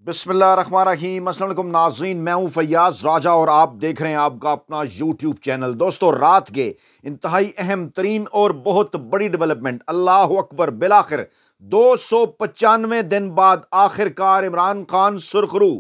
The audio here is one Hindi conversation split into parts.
बिस्मिल्लाहिर्रहमानिर्रहीम। अस्सलाम वालेकुम नाज़रीन, मैं हूं फैयाज राजा और आप देख रहे हैं आपका अपना यूट्यूब चैनल। दोस्तों, रात के इंतहाई अहम तरीन और बहुत बड़ी डेवलपमेंट, अल्लाह अकबर, बिलाखिर 295 दिन बाद आखिरकार इमरान खान सुरखरू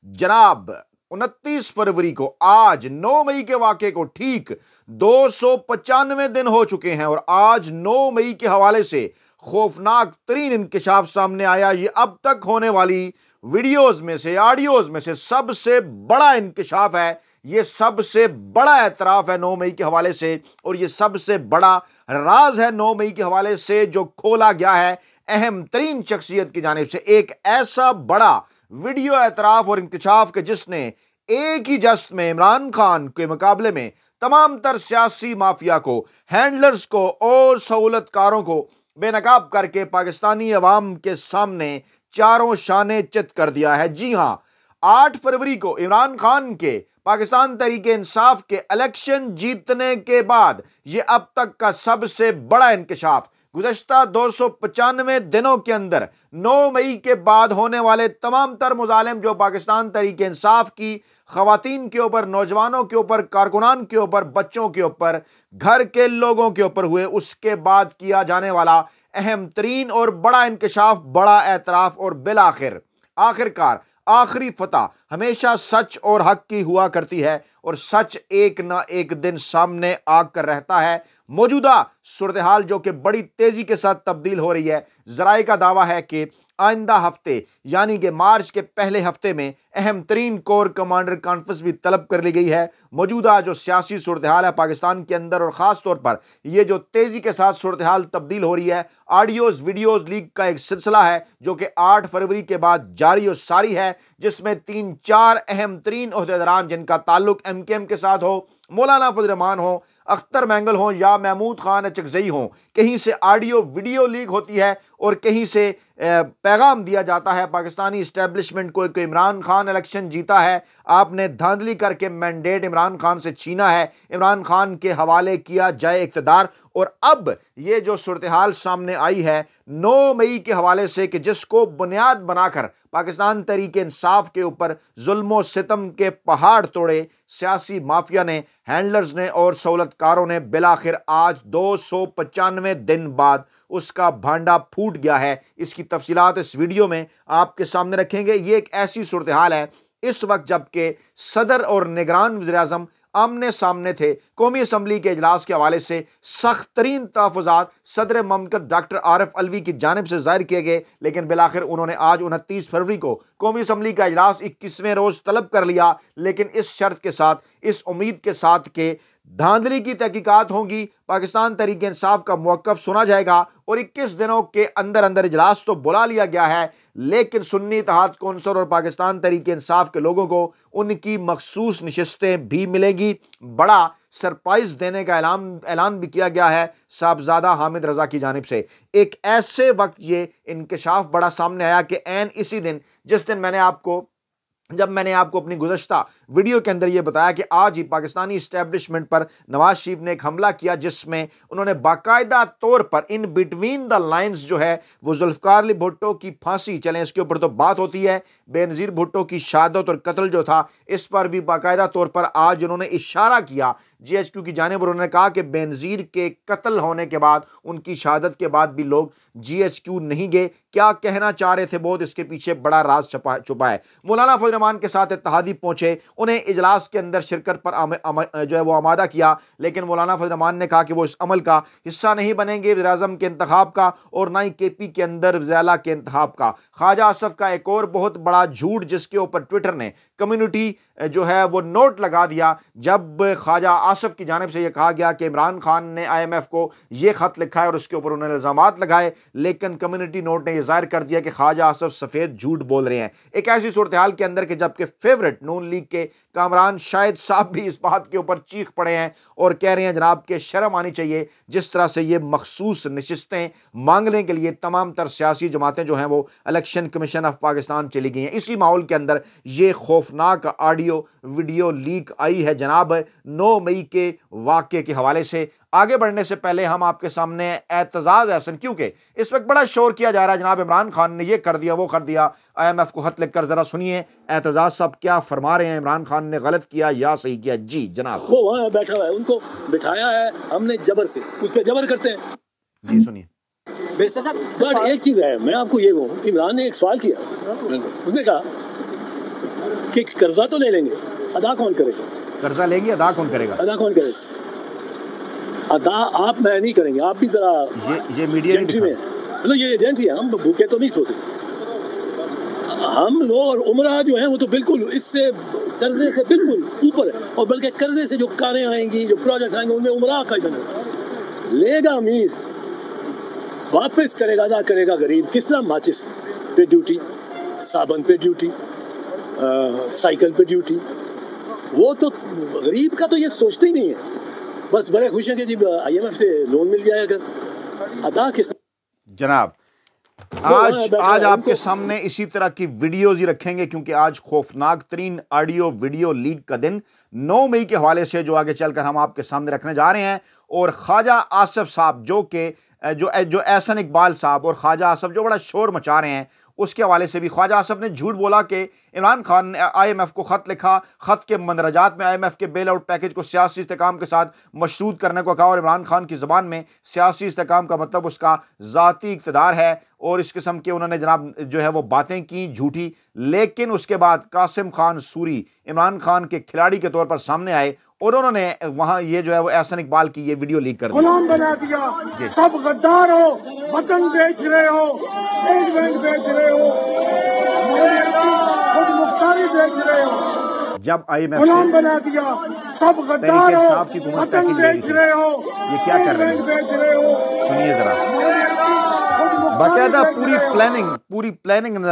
जनाब 29 फरवरी को, आज 9 मई के वाक़े को ठीक 295 दिन हो चुके हैं और आज 9 मई के हवाले से खौफनाक तरीन इंकशाफ सामने आया। ये अब तक होने वाली वीडियोस में से, ऑडियोज में से सबसे बड़ा इंकशाफ है, ये सबसे बड़ा एतराफ है 9 मई के हवाले से, और ये सबसे बड़ा राज है 9 मई के हवाले से जो खोला गया है अहम तरीन शख्सियत की जानिब से। एक ऐसा बड़ा वीडियो एतराफ और इंकशाफ के जिसने एक ही जश्न में इमरान खान के मुकाबले में तमाम तर सियासी माफिया को, हैंडलर्स को और सहूलतकारों को बेनकाब करके पाकिस्तानी अवाम के सामने चारों शाने चित कर दिया है। जी हां, 8 फरवरी को इमरान खान के पाकिस्तान तहरीके इंसाफ के इलेक्शन जीतने के बाद यह अब तक का सबसे बड़ा इंकशाफ, गुज़श्ता 295 दिनों के अंदर 9 मई के बाद होने वाले तमाम तर मुजालिम जो पाकिस्तान तहरीके इंसाफ की खवातीन के ऊपर, नौजवानों के ऊपर, कारकुनान के ऊपर, बच्चों के ऊपर, घर के लोगों के ऊपर हुए, उसके बाद किया जाने वाला अहम तरीन और बड़ा इंकशाफ, बड़ा एतराफ और बिलाखिर आखिरकार आखिरी फतह हमेशा सच और हक की हुआ करती है और सच एक ना एक दिन सामने आकर रहता है। मौजूदा सूरत हाल जो कि बड़ी तेजी के साथ तब्दील हो रही है, जराए का दावा है कि आइंदा हफ्ते यानी कि मार्च के पहले हफ्ते में अहम तरीन कोर कमांडर कॉन्फ्रेंस भी तलब कर ली गई है। मौजूदा जो सियासी सूरत हाल है पाकिस्तान के अंदर और ख़ास तौर पर ये जो तेज़ी के साथ सूरत हाल तब्दील हो रही है, ऑडियोज़ वीडियोज़ लीक का एक सिलसिला है जो कि 8 फरवरी के बाद जारी और सारी है, जिसमें 3-4 अहम तरीन ओहदेदारान जिनका ताल्लुक MKM के साथ हो, मौलाना फजल रहमान हो, अख्तर मैंगल हो या महमूद खान अचकजई हो, कहीं से ऑडियो वीडियो लीक होती है और कहीं से पैगाम दिया जाता है पाकिस्तानी इस्टेब्लिशमेंट को कि इमरान खान इलेक्शन जीता है, आपने धांधली करके मैंडेट इमरान खान से छीना है, इमरान खान के हवाले किया जाए इक़्तिदार। और अब ये जो सूरत हाल सामने आई है 9 मई के हवाले से कि जिसको बुनियाद बनाकर पाकिस्तान तहरीके इंसाफ के ऊपर जुल्म सितम के पहाड़ तोड़े सियासी माफिया ने, हैंडलर्स ने और सहूलतकारों ने, बिलाखिर आज 295 दिन बाद उसका भांडा फूट गया है। इसकी तफसीलात इस वीडियो में आपके सामने रखेंगे। ये एक ऐसी सूरत हाल है इस वक्त जबकि सदर और निगरान वज़ीर-ए-आज़म आमने सामने थे। कौमी असम्बली के इजलास के हवाले से सख्त तरीन तहफ़्फ़ुज़ात सदर ममलकत डॉक्टर आरिफ अलवी की जानिब से जाहिर किए गए, लेकिन बिलाखिर उन्होंने आज 29 फरवरी को कौमी असम्बली का इजलास 21वें रोज़ तलब कर लिया, लेकिन इस शर्त के साथ, इस उम्मीद के साथ कि धांधली की तहकीकात होंगी, पाकिस्तान तहरीके इंसाफ का मौक़िफ़ सुना जाएगा और 21 दिनों के अंदर अंदर इजलास तो बुला लिया गया है, लेकिन सुन्नी इत्तेहाद कौंसिल और पाकिस्तान तहरीके इंसाफ के लोगों को उनकी मखसूस नशिस्तें भी मिलेंगी। बड़ा सरप्राइज देने का ऐलान भी किया गया है साहबजादा हामिद रजा की जानिब से। एक ऐसे वक्त ये इंकशाफ बड़ा सामने आया कि ऐन इसी दिन, जिस दिन जब मैंने आपको अपनी गुज़श्ता वीडियो के अंदर यह बताया कि आज ही पाकिस्तानी इस्टेब्लिशमेंट पर नवाज शरीफ ने एक हमला किया, जिसमें उन्होंने बाकायदा तौर पर इन बिटवीन द लाइन्स जो है वो जुल्फ़िकार अली भुट्टो की फांसी, चलें इसके ऊपर तो बात होती है, बेनज़ीर भुट्टो की शहादत और कत्ल जो था इस पर भी बाकायदा तौर पर आज उन्होंने इशारा किया GHQ की जानिब। उन्होंने कहा कि बेनज़ीर के कत्ल होने के बाद, उनकी शहादत के बाद भी लोग GHQ नहीं गए। क्या कहना चाह रहे थे बहुत, इसके पीछे बड़ा राज छुपा है। मौलाना फजल रहमान के साथ इत्तेहादी पहुंचे, उन्हें इजलास के अंदर शिरकत पर जो है वो आमादा किया, लेकिन मौलाना फजल रहमान ने कहा कि वो इस अमल का हिस्सा नहीं बनेंगे, वज़ीर-ए-आज़म के इंतखाब का और ना ही KP के अंदर वज़ीर-ए-आला के इंतखाब का। ख्वाजा आसफ का एक और बहुत बड़ा झूठ, जिसके ऊपर ट्विटर ने कम्युनिटी जो है वो नोट लगा दिया, जब ख्वाजा आसफ की जानिब से यह कहा गया कि इमरान खान ने IMF को यह खत लिखा है और उसके ऊपर उन्होंने इल्ज़ामात लगाए, लेकिन कम्युनिटी नोट ने यह जाहिर कर दिया कि ख्वाजा आसफ सफ़ेद झूठ बोल रहे हैं। एक ऐसी सूरत हाल के अंदर कि जबकि फेवरेट नून लीग के कामरान शाहिद साहब भी इस बात के ऊपर चीख पड़े हैं और कह रहे हैं जनाब के शर्म आनी चाहिए, जिस तरह से ये मखसूस नशिस्तें मांगने के लिए तमाम तर सियासी जमातें जो हैं वो इलेक्शन कमीशन ऑफ पाकिस्तान चली गई हैं। इसी माहौल के अंदर ये खौफनाक ऑडियो वीडियो लीक आई है जनाब 9 मई मई के वाक़े के हवाले से। आगे बढ़ने से पहले हम आपके सामने एतजाज़ एहसन, क्योंकि इस वक्त बड़ा शोर किया जा रहा है जनाब इमरान खान ने ये कर दिया वो कर दिया, IMF को खत लिखकर, जरा सुनिए एतजाज़ साहब क्या फरमा रहे हैं, इमरान खान ने गलत किया या सही किया। जी जनाब। वो वहाँ बैठा हुआ है, उनको बिठाया है हमने जबर से, उस पर जबर करते हैं। जी सुनिए। बट एक चीज है, मैं आपको ये कहूँ, इमरान ने एक सवाल किया, उसने कहा कि कर्जा तो ले लेंगे, अदा कौन करेगा? कर्जा लेंगे, अदा कौन करेगा? अदा कौन करेगा? अदा आप मैं नहीं करेंगे, आप भी जरा ये मीडिया में मतलब ये एजेंट है, हम भूखे तो नहीं सोते। हम लोग और उमरा जो है वो तो बिल्कुल इससे कर्जे से बिल्कुल ऊपर है, और बल्कि कर्जे से जो कारें आएंगी, जो प्रोजेक्ट आएंगे, उनमें उमरा का जन्म लेगा अमीर, वापस करेगा, अदा करेगा गरीब। किस तरह? माचिस पे ड्यूटी, साबुन पे ड्यूटी, साइकिल पे ड्यूटी। वो तो गरीब का तो ये सोचते ही नहीं है, बस बड़े खुश हैं कि जी IMF से लोन मिल जाएगा। अदा किस जनाब आज आपके सामने इसी तरह की वीडियोज ही रखेंगे, क्योंकि आज खौफनाक तरीन ऑडियो वीडियो लीक का दिन 9 मई के हवाले से जो आगे चलकर हम आपके सामने रखने जा रहे हैं। और ख्वाजा आसिफ साहब जो एहसन इकबाल साहब और ख्वाजा आसिफ जो बड़ा शोर मचा रहे हैं, उसके हवाले से भी ख्वाजा आसिफ ने झूठ बोला कि इमरान खान ने IMF को ख़त लिखा, ख़त के मंदरजात में IMF के बेल आउट पैकेज को सियासी इस्तेकाम के साथ मशरूत करने को कहा, और इमरान खान की ज़बान में सियासी इस्तेकाम का मतलब उसका ज़ाती इक़्तिदार है, और इस किस्म के उन्होंने जनाब जो है वो बातें की झूठी। लेकिन उसके बाद कासिम खान सूरी इमरान खान के खिलाड़ी के तौर पर सामने आए और उन्होंने वहां ये जो है वो एहसन इकबाल की ये वीडियो लीक कर दी। गुलाम बना दिया, सब गद्दार हो, वतन बेच रहे हो, स्टेट बैंक बेच रहे हो, खुद मुख्तारी बेच रहे हो। जब IMF गुलाम बना दिया, सब गद्दार हो, वतन बेच रहे हो, ये क्या कर रहे हैं? सुनिए जरा, बाकायदा पूरी प्लानिंग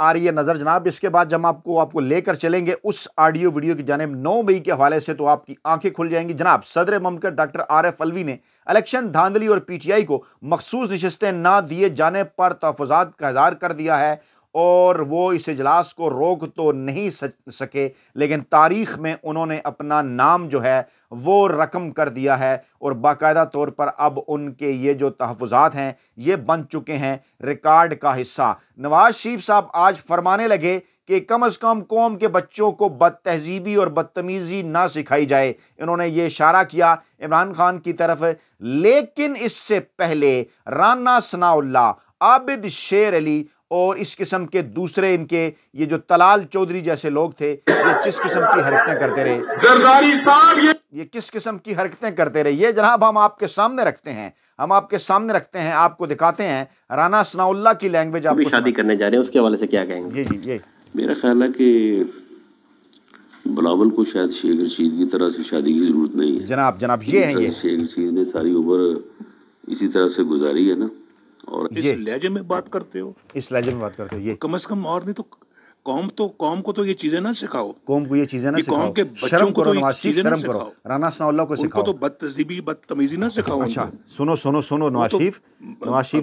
आ रही है नजर जनाब। इसके बाद जब आपको लेकर चलेंगे उस ऑडियो वीडियो की जानिब 9 मई के हवाले से, तो आपकी आंखें खुल जाएंगी। जनाब सदर ममलकत डॉक्टर RF अलवी ने इलेक्शन धांधली और PTI को मखसूस नशिस्तें ना दिए जाने पर तहफ़्फ़ुज़ात का इज़हार कर दिया है, और वो इस इजलास को रोक तो नहीं सके, लेकिन तारीख में उन्होंने अपना नाम जो है वो रकम कर दिया है, और बाकायदा तौर पर अब उनके ये जो तहफ़्फ़ुज़ात हैं ये बन चुके हैं रिकॉर्ड का हिस्सा। नवाज शरीफ साहब आज फरमाने लगे कि कम अज़ कम कौम के बच्चों को बदतहजीबी और बदतमीज़ी ना सिखाई जाए। इन्होंने ये इशारा किया इमरान खान की तरफ, लेकिन इससे पहले राना सनाउल्लाह, आबिद शेर अली और इस किस्म के दूसरे इनके ये जो तलाल चौधरी जैसे लोग थे, ये किस किस्म की हरकतें करते रहे, जरदारी साहब ये किस किस्म की हरकतें करते रहे, ये जनाब हम आपके सामने रखते हैं, आपको दिखाते हैं। राना सनाउल्लाह की लैंग्वेज आपको शादी करने जा रहे हैं, उसके हवाले से क्या कहेंगे? जी ये मेरा ख्याल है कि बिलावल को शायद शेख रशीद की तरह से शादी की जरूरत नहीं है। जनाब ये है, ये शेख रशीद ने सारी उम्र इसी तरह से गुजारी है ना, और इस लहजे में बात करते हो, ये कम से कम, और नहीं तो कौम को तो ये चीजें ना सिखाओ, कौम को ये चीजें ना सिखाओ, कौम के बच्चों को तो नवाज शरीफ शर्म करो, राना सनाउल्लाह को सिखाओ, उनको तो बदतमीजी ना सिखाओ। अच्छा सुनो नवाज शरीफ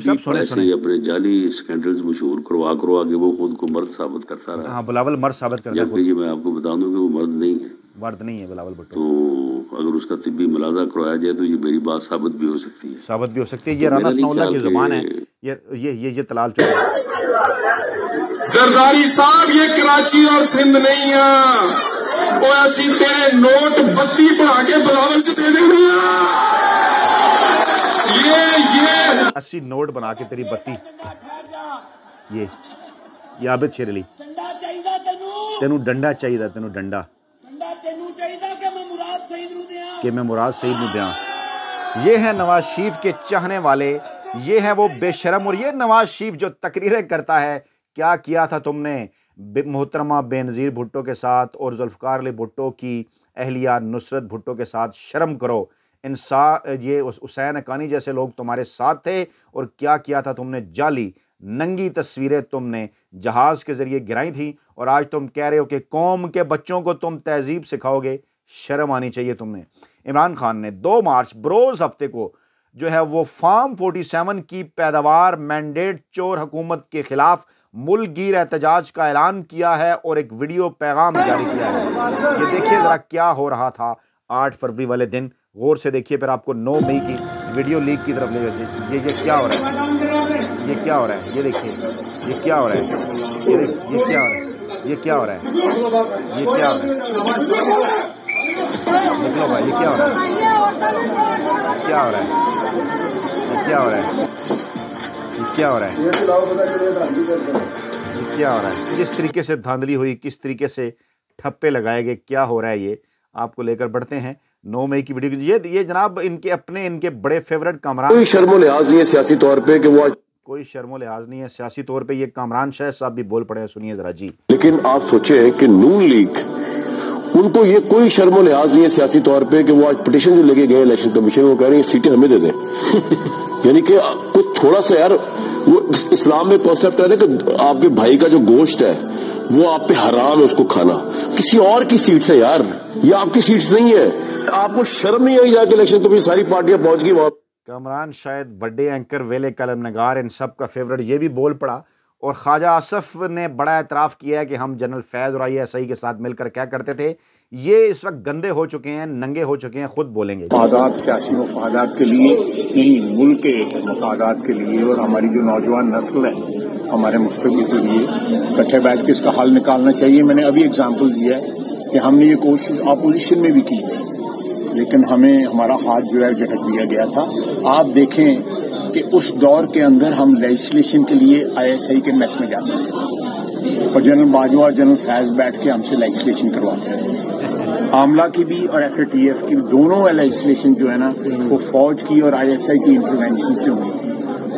साहब सुने अपने जाली स्कैंडल्स मशहूर करवा के वो खुद को मर्द साबित करता रहा। हाँ, बिलावल मर्द साबित करता है। ये मैं आपको बता दूं कि वो मर्द नहीं है, बिलावल भुट्टो। तो अगर उसका तिब्बी मुलाजा करवाया जाए तो ये मेरी बात साबित भी हो सकती है। ये राना सनाउल्लाह की जुबान है, ये तलाल चौधरी। जरदारी साहब ये कराची और सिंध नहीं है, वो ऐसी तेरे नोट बत्ती बढ़ा के बिलावल से दे देनी है। ये 80 नोट बना के तेरी बत्ती, ये आबिद शेर अली, तेनू डंडा चाहिए, तेनू डंडा कि मैं मुराद सईद नूं दियां। ये है नवाज शरीफ के चाहने वाले, ये है वो बेशरम। और ये नवाज शरीफ जो तकरीरें करता है, क्या किया था तुमने मोहतरमा बेनज़ीर भुट्टो के साथ और जुल्फ़िकार अली भुट्टो की अहलिया नुसरत भुट्टो के साथ, शर्म करो। ये हुसैन हक्कानी जैसे लोग तुम्हारे साथ थे, और क्या किया था तुमने, जाली नंगी तस्वीरें तुमने जहाज़ के ज़रिए गिराई थी, और आज तुम कह रहे हो कि कौम के बच्चों को तुम तहजीब सिखाओगे। शर्म आनी चाहिए तुम्हें। इमरान खान ने 2 मार्च बरोज़ हफ्ते को जो है वो फार्म 47 की पैदावार मैंडेट चोर हुकूमत के खिलाफ मुल्कगीर एहतजाज का ऐलान किया है और एक वीडियो पैगाम जारी किया है। ये देखिए ज़रा क्या हो रहा था 8 फरवरी वाले दिन गौर से देखिए, फिर आपको 9 मई की वीडियो लीक की तरफ ले जाइए। ये क्या हो रहा है, ये क्या हो रहा है, ये देखिए ये क्या हो रहा है, ये क्या हो रहा है, ये क्या हो रहा है, ये क्या हो रहा है, निकलो भाई, ये क्या हो रहा है, क्या हो रहा है, ये क्या हो रहा है, ये क्या हो रहा है, ये क्या हो रहा है, किस तरीके से धांधली हुई, किस तरीके से ठप्पे लगाए गए, क्या हो रहा है, ये आपको लेकर बढ़ते हैं 9 मई की वीडियो। ये जनाब इनके बड़े फेवरेट कामरान, कोई शर्मो लिहाज नहीं है सियासी तौर पे कि वो कोई शर्मो लिहाज नहीं है सियासी तौर पे, ये कामरान शाह साहब भी बोल पड़े हैं, सुनिए जरा जी। लेकिन आप सोचे कि नून लीग, उनको ये कोई शर्मो लिहाज नहीं है सियासी तौर पे कि वो आज पिटीशन जो लेके गए इलेक्शन कमीशन, वो कह रहे हैं सीटें हमें दे दें। यानी कि कुछ थोड़ा सा यार, वो इस्लाम में कॉन्सेप्ट है ना कि आपके भाई का जो गोश्त है वो आप पे हराम है उसको खाना, किसी और की सीट से यार, ये आपकी सीट्स नहीं है। आपको शर्म नहीं आई जाके इलेक्शन कमीशन सारी पार्टियां पहुंच गई वहां। कामरान शायद बड़े एंकर वेले कलम नगार इन सब का फेवरेट, ये भी बोल पड़ा। और ख्वाजा आसफ ने बड़ा एतराफ़ किया है कि हम जनरल फैज़ और ISI के साथ मिलकर क्या करते थे। ये इस वक्त गंदे हो चुके हैं, नंगे हो चुके हैं, खुद बोलेंगे। मफादात, सियासी मफादात के लिए नहीं, मुल्क के मफादात के लिए और हमारी जो नौजवान नस्ल है हमारे मुस्तकबिल के लिए इकट्ठे बैठ के इसका हल निकालना चाहिए। मैंने अभी एग्जाम्पल दिया है कि हमने ये कोशिश अपोजिशन में भी की, लेकिन हमें हमारा हाथ जो है झटक दिया गया था। आप देखें कि उस दौर के अंदर हम लेजिस्लेशन के लिए ISI के मैच में जाते हैं और जनरल बाजवा और जनरल फैज बैठ के हमसे लेजिस्लेशन करवाते हैं। आमला की भी और FATF की दोनों लेजिस्लेशन जो है ना वो फौज की और ISI की इंटरवेंशन से हुई थी।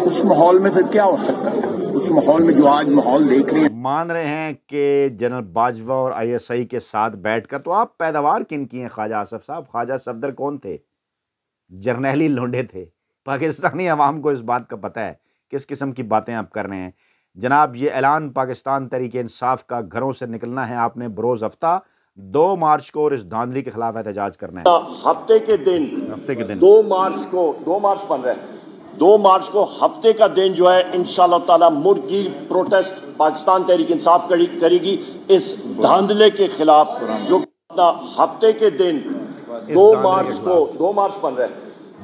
उस माहौल में फिर क्या हो सकता है? उस माहौल में जो आज माहौल देख रहे हैं, मान रहे हैं कि जनरल बाजवा और ISI के साथ बैठकर, तो आप पैदावार किन की हैं ख्वाजा आसफ साहब? ख्वाजा सफदर कौन थे? जर्नैली लोंडे थे। पाकिस्तानी अवाम को इस बात का पता है किस किस्म की बातें आप कर रहे हैं जनाब। ये ऐलान पाकिस्तान तहरीक इंसाफ का घरों से निकलना है, आपने बरोज हफ्ता 2 मार्च को और इस धांधली के खिलाफ एहतजाज करना है। हफ्ते के दिन 2 मार्च बन रहा है, 2 मार्च को हफ्ते का दिन जो है इंशाअल्लाह ताला मुर्गी प्रोटेस्ट पाकिस्तान तहरीक इंसाफ करेगी इस धांधले के खिलाफ। जो हफ्ते के दिन 2 मार्च बन रहा है,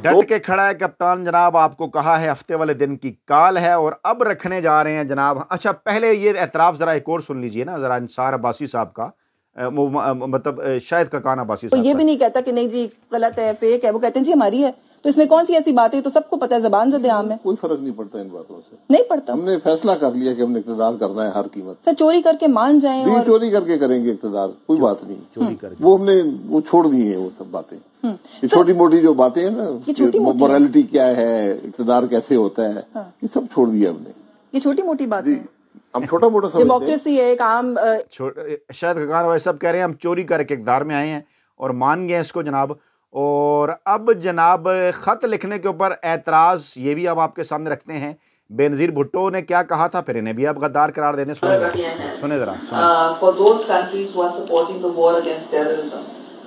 डट के खड़ा है कप्तान जनाब। आपको कहा है हफ्ते वाले दिन की काल है और अब रखने जा रहे हैं जनाब। अच्छा, पहले ये एतराफ़ जरा एक और सुन लीजिए ना जरा, इंसार अब्बासी साहब का, मतलब शायद ककान अब्बासी साहब। तो ये भी नहीं कहता कि नहीं जी गलत है, फेक है, वो कहते हैं जी हमारी है। तो इसमें कौन सी ऐसी बात है? तो सबको पता है, ज़बान ज़द आम है, कोई फर्क नहीं पड़ता इन बातों से। नहीं पड़ता। हमने फैसला कर लिया कि हमने इक़्तिदार करना है हर कीमत। सर चोरी करके मान जाएं और चोरी करके करेंगे इक़्तिदार, कोई बात नहीं। चोरी करके वो हमने वो छोड़ दी है वो सब बातें। ये छोटी मोटी जो बातें हैं ना, मोरालिटी क्या है, इक़्तिदार कैसे होता है, ये सब छोड़ दिया हमने। ये छोटी मोटी बात है, हम छोटा मोटा डेमोक्रेसी है, एक आम शायद ककान भाई सब कह रहे हैं हम चोरी करके इक़्तिदार में आए हैं और मान गए इसको जनाब। और अब जनाब ख़त लिखने के ऊपर एतराज़ ये भी हम आपके सामने रखते हैं। बेनज़ीर भुट्टो ने क्या कहा था, फिर इन्हें भी आप गद्दार करार देने। सुने जरा। For those countries who are supporting the war against terrorism,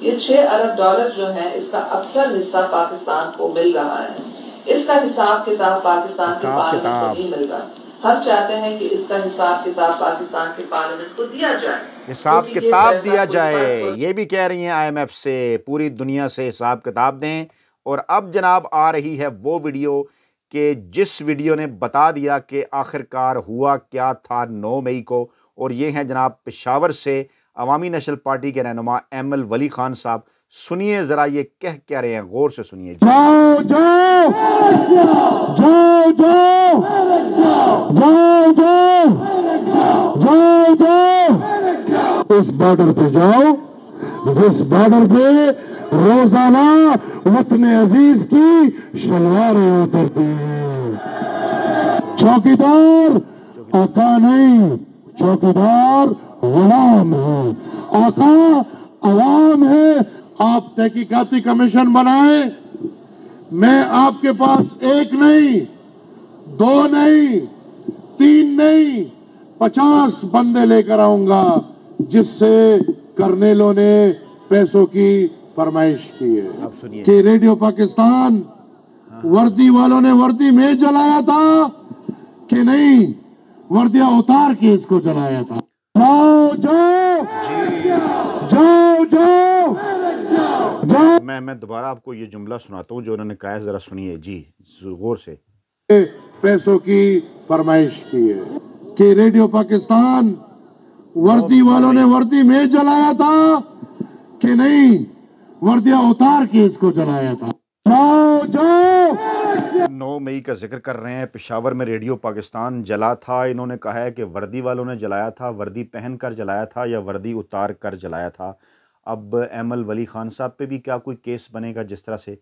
ये $6 अरब जो है इसका अक्सर हिस्सा पाकिस्तान को मिल रहा है। इसका हिसाब किताब पाकिस्तान के पार्लियामेंट को नहीं मिल रहा। हम चाहते हैं कि इसका हिसाब किताब पाकिस्तान के पार्लियामेंट को दिया जाए, हिसाब किताब दिया जाए। ये भी कह रही हैं IMF से पूरी दुनिया से हिसाब किताब दें। और अब जनाब आ रही है वो वीडियो कि जिस वीडियो ने बता दिया कि आखिरकार हुआ क्या था 9 मई को। और ये हैं जनाब पेशावर से अवामी नेशनल पार्टी के रहनुमा ML वली खान साहब। सुनिए जरा ये कह क्या रहे हैं, गौर से सुनिए। जाओ जाओ जाओ जाओ जाओ जाओ उस बॉर्डर पे जाओ जिस बॉर्डर पे रोजाना वतन अजीज की शलवारें उतरती हैं। चौकीदार आका नहीं, चौकीदार गुलाम है, आका अवाम है। आप तहकीकाती कमीशन बनाए, मैं आपके पास 1 नहीं, 2 नहीं, 3 नहीं, 50 बंदे लेकर आऊंगा जिससे कर्नेलों ने पैसों की फरमाइश की है कि रेडियो पाकिस्तान वर्दी वालों ने वर्दी में जलाया था कि नहीं, वर्दियां उतार के इसको जलाया था। जाओ जाओ जाओ जाओ जाओ मैं दोबारा आपको ये जुमला सुनाता हूँ जो उन्होंने कहा है, जरा सुनिए जी गौर से। पैसों की फरमाइश की है कि रेडियो पाकिस्तान वर्दी वालों ने वर्दी में जलाया था कि नहीं, वर्दियां उतार के इसको जलाया था। जाओ जाओ। 9 मई का जिक्र कर रहे हैं, पेशावर में रेडियो पाकिस्तान जला था। इन्होंने कहा है कि वर्दी वालों ने जलाया था, वर्दी पहन कर जलाया था या वर्दी उतार कर जलाया था। अब एमल वली खान साहब पे भी क्या कोई केस बनेगा जिस तरह से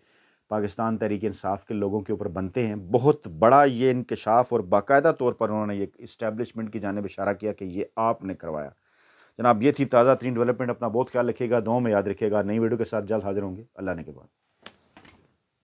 पाकिस्तान तहरीक इंसाफ के लोगों के ऊपर बनते हैं? बहुत बड़ा ये इंकशाफ और बाकायदा तौर पर उन्होंने ये इस्टेब्लिशमेंट की जानिब इशारा किया कि ये आपने करवाया। जनाब ये थी ताज़ा तरीन डेवलपमेंट। अपना बहुत ख्याल रखिएगा, दुआओं में याद रखिएगा। नई वीडियो के साथ जल्द हाजिर होंगे। अल्लाह ने के बाद।